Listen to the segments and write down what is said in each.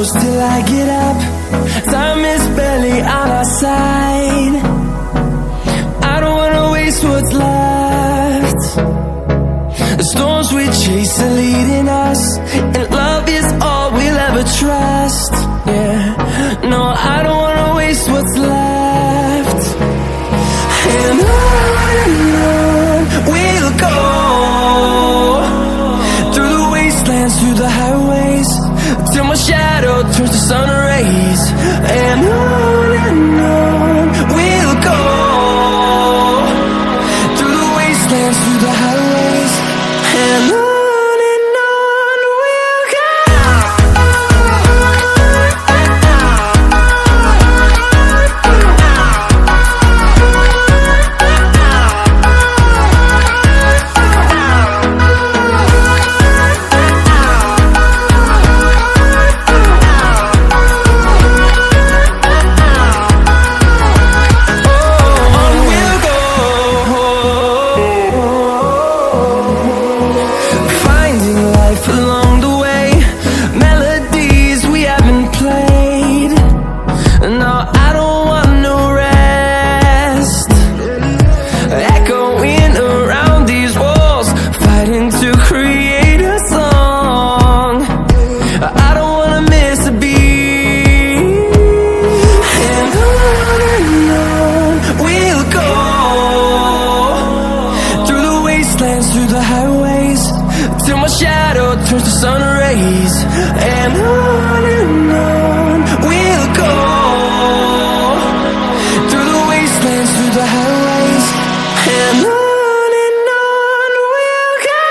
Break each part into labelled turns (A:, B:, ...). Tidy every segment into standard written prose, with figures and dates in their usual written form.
A: close till I get up. Time is barely on our side. I don't wanna waste what's left. The storms we chase are leading us, and love is all we'll ever trust. Yeah, no, I don't wanna waste what's left. And on we'll go, through the wastelands, through the highways, till my shadow turns to sun rays. And on we'll go, through the wastelands, through the highways, and on we'll go. Through the highways, till my shadow turns to sun rays. And on we'll go, through the wastelands, through the highways, and on we'll go.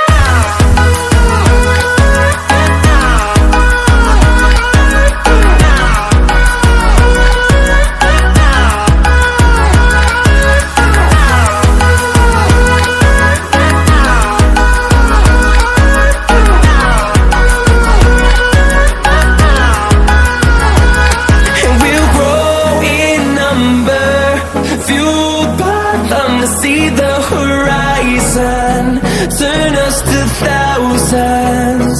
A: See the horizon, turn us to thousands,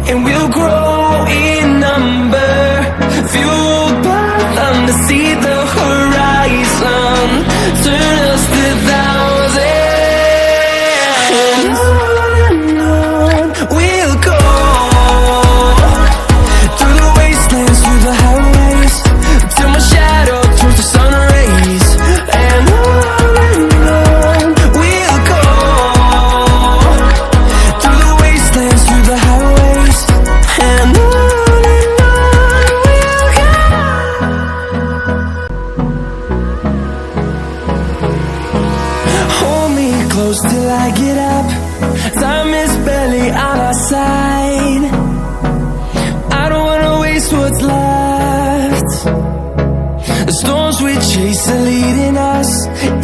A: and we'll grow in number, fueled by them. To see the horizon, turn us to thousands, and on we'll go, through the wastelands, through the highways, till my shadow turns to sun rays. And close till I get up. Time is barely on our side. I don't wanna waste what's left. The storms we chase are leading us,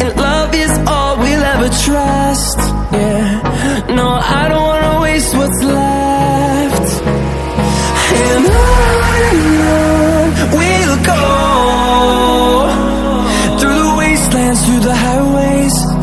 A: and love is all we'll ever trust. Yeah, no, I don't wanna waste what's left. And on